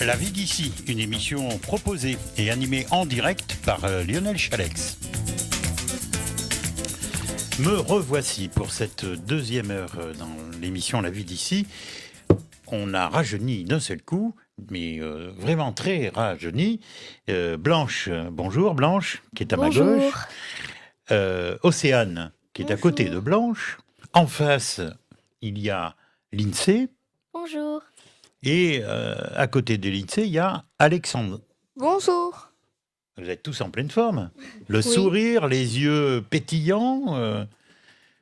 La vie d'ici, une émission proposée et animée en direct par Lionel Chalex. Me revoici pour cette deuxième heure dans l'émission La vie d'ici. On a rajeuni d'un seul coup, mais vraiment très rajeuni. Blanche, bonjour Blanche, qui est à ma gauche. Océane, qui est à côté de Blanche. En face, il y a Lindsay. Bonjour. Et à côté de Lindsay, il y a Alexandre. Bonjour. Vous êtes tous en pleine forme. Le sourire, les yeux pétillants.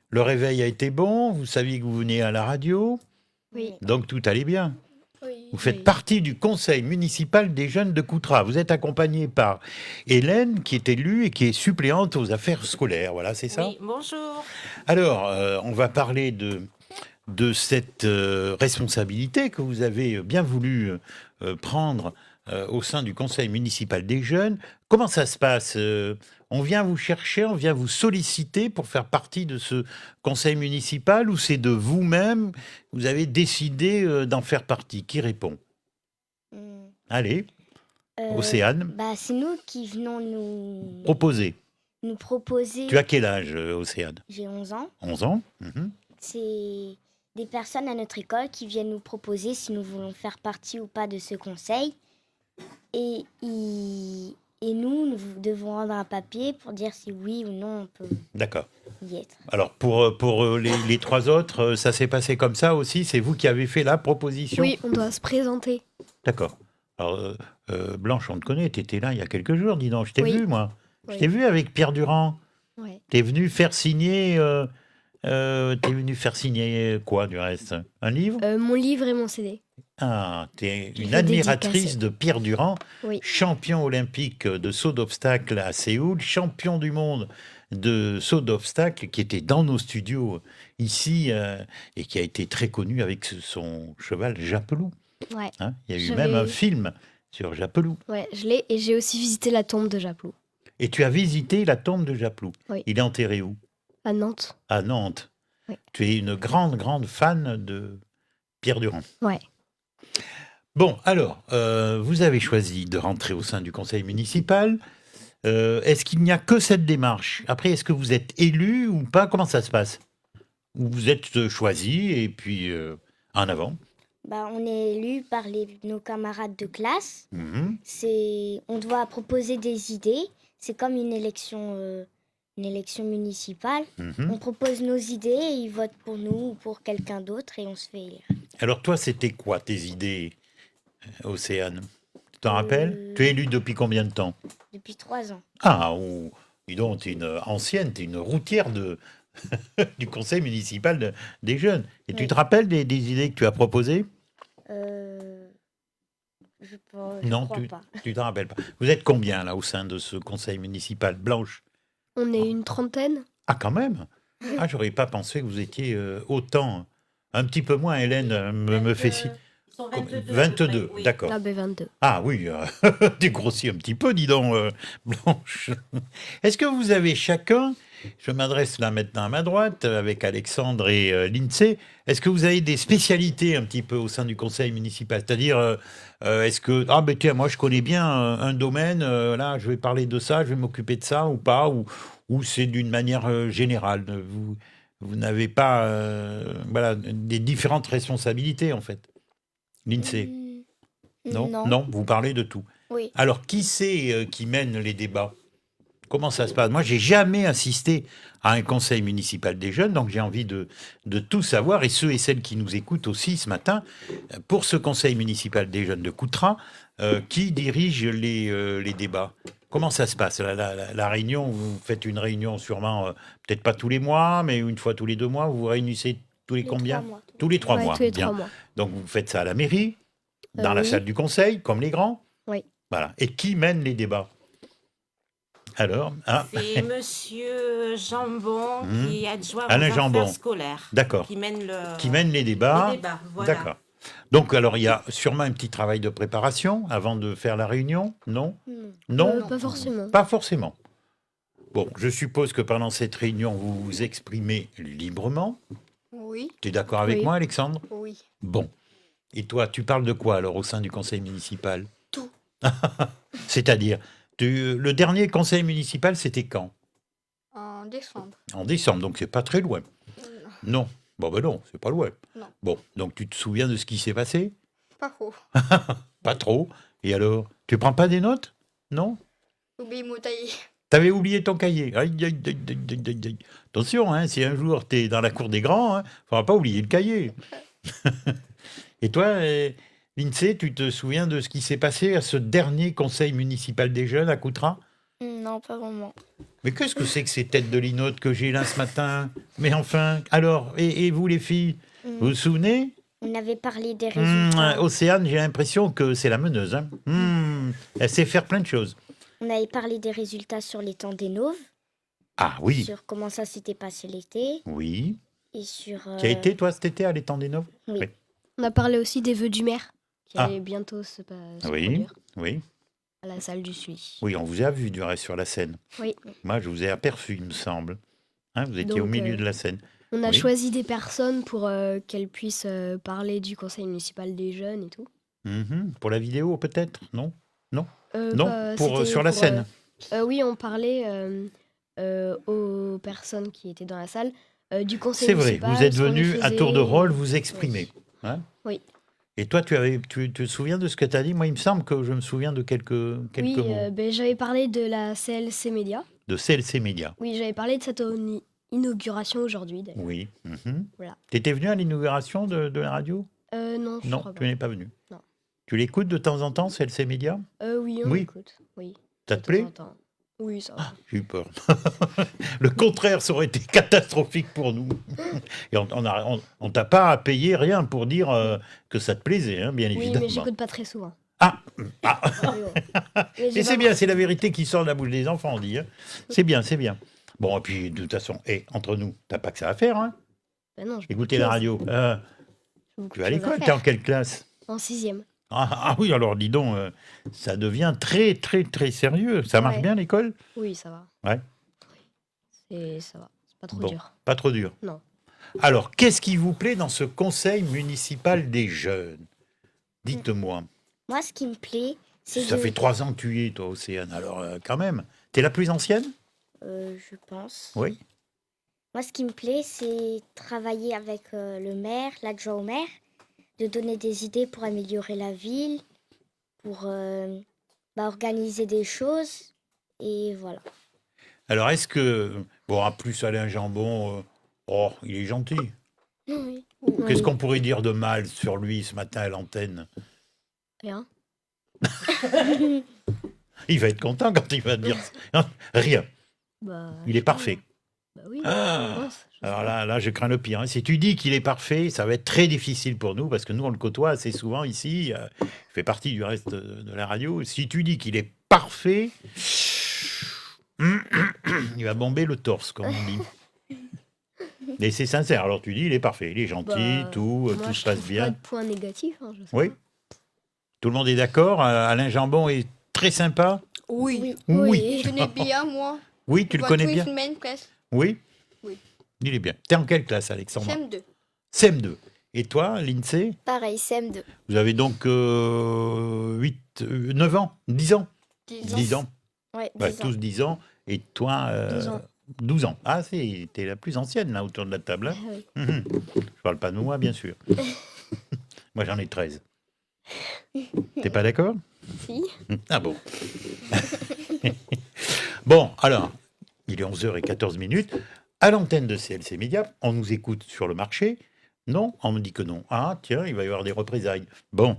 Le réveil a été bon. Vous saviez que vous venez à la radio. Oui. Donc tout allait bien. Oui. Vous faites partie du conseil municipal des jeunes de Coutras. Vous êtes accompagné par Hélène, qui est élue et qui est suppléante aux affaires scolaires. Voilà, c'est ça ? Oui, bonjour. Alors, on va parler de cette responsabilité que vous avez bien voulu prendre au sein du conseil municipal des jeunes. Comment ça se passe ? On vient vous chercher, on vient vous solliciter pour faire partie de ce conseil municipal, ou c'est de vous-même, vous avez décidé d'en faire partie ? Qui répond ? Allez, Océane. C'est nous qui venons nous proposer. Tu as quel âge, Océane ? J'ai 11 ans. 11 ans. C'est des personnes à notre école qui viennent nous proposer si nous voulons faire partie ou pas de ce conseil. Et nous devons rendre un papier pour dire si oui ou non on peut y être. Alors, pour les trois autres, ça s'est passé comme ça aussi ? C'est vous qui avez fait la proposition ? Oui, on doit se présenter. D'accord. Alors, Blanche, on te connaît, tu étais là il y a quelques jours, dis donc. Je t'ai vu, moi. Oui. Je t'ai vu avec Pierre Durand. Ouais. Tu es venu faire signer... quoi, du reste ? Un livre ? Mon livre et mon CD. Ah, tu es une fait admiratrice dédicacer. de Pierre Durand, Oui. champion olympique de saut d'obstacle à Séoul, champion du monde de saut d'obstacle, qui était dans nos studios ici et qui a été très connu avec son cheval Japelou. Ouais. Hein, il y a eu même un film sur Japelou. Ouais, je l'ai, et j'ai aussi visité la tombe de Japelou. Et tu as visité la tombe de Japelou. Oui. Il est enterré où ? À Nantes. À Nantes. Oui. Tu es une grande, grande fan de Pierre Durand. Ouais. Bon, alors, vous avez choisi de rentrer au sein du conseil municipal. Est-ce qu'il n'y a que cette démarche ? Après, est-ce que vous êtes élu ou pas ? Comment ça se passe ? Ou vous êtes choisi et puis en avant ? On est élu par nos camarades de classe. On doit proposer des idées. C'est comme une élection municipale. On propose nos idées et ils votent pour nous ou pour quelqu'un d'autre et on se fait élire. Alors toi, c'était quoi tes idées, Océane ? Tu t'en rappelles ? Tu es élue depuis combien de temps ? Depuis 3 ans. Ah, dis donc, tu es une ancienne, tu es une routière du conseil municipal des jeunes. Et tu te rappelles des idées que tu as proposées ? Je Non, crois pas. tu t'en rappelles pas. Vous êtes combien là au sein de ce conseil municipal ? Blanche ? On est une trentaine. Ah, quand même ? Ah, j'aurais pas pensé que vous étiez autant. Un petit peu moins, Hélène me fait si. 22, oui. d'accord. Ah ben 22. Ah oui, tu grossis un petit peu, dis donc, Blanche. Est-ce que vous avez chacun, je m'adresse là maintenant à ma droite, avec Alexandre et Lindsay, est-ce que vous avez des spécialités un petit peu au sein du conseil municipal ? C'est-à-dire, est-ce que, tiens, moi je connais bien un domaine, là je vais parler de ça, je vais m'occuper de ça ou pas, ou c'est d'une manière générale ? Vous n'avez pas des différentes responsabilités en fait ? Lindsay ? Non, vous parlez de tout. Oui. Alors, qui c'est qui mène les débats ? Comment ça se passe ? Moi, j'ai jamais assisté à un conseil municipal des jeunes, donc j'ai envie de tout savoir, et ceux et celles qui nous écoutent aussi ce matin, pour ce conseil municipal des jeunes de Coutras, qui dirige les débats ? Comment ça se passe ? La réunion, vous faites une réunion sûrement, peut-être pas tous les mois, mais une fois tous les 2 mois, vous vous réunissez tous les combien ? 3 mois. Tous les 3 Ouais, mois. tous les Bien. 3 mois. Donc, vous faites ça à la mairie, dans la Oui. salle du conseil, comme les grands. Oui. Voilà. Et qui mène les débats ? Alors, C'est Monsieur Jambon qui est adjoint aux Alain affaires Jambon. scolaires. D'accord. Qui mène les débats. les débats, voilà. D'accord. Donc, alors, il y a sûrement un petit travail de préparation avant de faire la réunion, non ? Non, Pas forcément. pas forcément. Bon, je suppose que pendant cette réunion, vous vous exprimez librement. Oui. Tu es d'accord avec Oui. moi, Alexandre ? Oui. Bon. Et toi, tu parles de quoi alors au sein du conseil municipal? Tout. C'est-à-dire, le dernier conseil municipal, c'était quand? En décembre. En décembre, donc c'est pas très loin. Non. Bon, ben non, c'est pas loin. Non. Bon, donc tu te souviens de ce qui s'est passé? Pas trop. Pas trop. Et alors, tu prends pas des notes? Non? Oublie mon taillé. T'avais oublié ton cahier. Aïe, aïe, aïe, aïe, aïe, aïe, aïe. Attention, hein, si un jour t'es dans la cour des grands, faudra pas oublier le cahier. Et toi, Lindsay, tu te souviens de ce qui s'est passé à ce dernier conseil municipal des jeunes à Coutras? Non, pas vraiment. Mais qu'est-ce que c'est que ces têtes de linotte que j'ai là ce matin? Mais enfin, alors, et vous les filles, vous vous souvenez? On avait parlé des résultats. Océane, j'ai l'impression que c'est la meneuse. Hein. Elle sait faire plein de choses. On avait parlé des résultats sur les temps des Noves, Ah oui, sur comment ça s'était passé l'été, oui. et sur... Tu as été, toi, cet été, à l'étang des Noves? Oui. Oui. On a parlé aussi des vœux du maire, qui Ah. allaient bientôt se Oui, produire oui. à la salle du Sully. Oui, on vous a vu du reste sur la scène. Oui. Moi, je vous ai aperçu, il me semble. Hein, vous étiez au Donc, milieu de la scène. On a Oui. choisi des personnes pour qu'elles puissent parler du conseil municipal des jeunes et tout. Pour la vidéo, peut-être? Non? Non, Bah, pour, c'était sur la scène. Oui, on parlait aux personnes qui étaient dans la salle du conseil C'est vrai, municipal. vous êtes ce qu'on y venu à faisait. tour de rôle vous exprimer. Hein? Oui. Et toi, tu te souviens de ce que tu as dit? Moi, il me semble que je me souviens de quelques Oui, mots. j'avais parlé de la CLC Média. De CLC Média. Oui, j'avais parlé de cette inauguration aujourd'hui, d'ailleurs. Oui. Voilà. Tu étais venu à l'inauguration de la radio? Non, je Non, crois tu pas. n'es pas venu. Non. Tu l'écoutes de temps en temps, CLC Média? Oui, on Oui. écoute. Oui. Ça de te plaît? temps en temps. Oui, ça va. Ah, j'ai eu peur. Le contraire, ça aurait été catastrophique pour nous. Et on t'a pas à payer rien pour dire que ça te plaisait, hein, bien Oui, évidemment. mais j'écoute pas très souvent. Ah, Mais bon. Mais j'ai et c'est pas bien, c'est la vérité qui sort de la bouche des enfants, on dit. Hein. C'est bien, c'est bien. Bon, et puis, de toute façon, entre nous, t'as pas que ça à faire, hein? Bah non, j'ai Écouter beaucoup la de radio. choses. J'ai beaucoup Tu de vas à choses l'école, t'es faire. en quelle classe? En 6e. Ah oui, alors dis donc, ça devient très, très, très sérieux. Ça marche Ouais. bien, l'école? Oui, ça va. Ouais. Ça va. C'est pas trop Bon. dur. Pas trop dur. Non. Alors, qu'est-ce qui vous plaît dans ce conseil municipal des jeunes? Dites-moi. Moi, ce qui me plaît, c'est Ça de... fait 3 ans que tu y es, toi, Océane. Alors, quand même. T'es la plus ancienne? je pense. Oui. Moi, ce qui me plaît, c'est travailler avec le maire, l'adjoint au maire, de donner des idées pour améliorer la ville, pour organiser des choses, et voilà. Alors, est-ce que... Bon, en plus, Alain Jambon, il est gentil. Oui. Qu'est-ce qu'on pourrait dire de mal sur lui ce matin à l'antenne? Rien. Il va être content quand il va dire ça. Rien. Bah, Il est parfait. Bah oui. Ah. je pense, je sais Alors pas. là, je crains le pire. Hein. Si tu dis qu'il est parfait, ça va être très difficile pour nous, parce que nous, on le côtoie assez souvent ici. Il fait partie du reste de la radio. Si tu dis qu'il est parfait, il va bomber le torse, comme on dit. Et c'est sincère. Alors tu dis, il est parfait, il est gentil, Bah, tout moi, se je passe trouve bien. Pas de point négatif. Hein, je sais Oui. pas. Tout le monde est d'accord. Alain Jambon est très sympa. Oui. Oui. Je connais bien, moi. Oui, tu le Vois connais tous les bien. semaines, presque. Oui. Oui. Il est bien. T'es en quelle classe, Alexandre? CM2. CM2. Et toi, Lindsay? Pareil, CM2. Vous avez donc 9 ans, 10 ans? 10 ans. Ouais, Ouais, 10 ans. tous 10 ans. Et toi, 12 ans. 12 ans. Ah, t'es la plus ancienne, là, autour de la table. Hein. Ah oui. Je parle pas de moi, bien sûr. Moi, j'en ai 13. T'es pas d'accord? Si. Ah bon. Bon, alors, il est 11h14. À l'antenne de CLC Média, on nous écoute sur le marché. Non, on me dit que non. Ah, tiens, il va y avoir des représailles. Bon,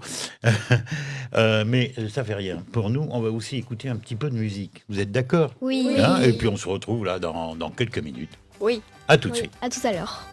mais ça fait rien. Pour nous, on va aussi écouter un petit peu de musique. Vous êtes d'accord? Oui. Hein? Et puis on se retrouve là dans quelques minutes. Oui. À tout de Oui. suite. À tout à l'heure.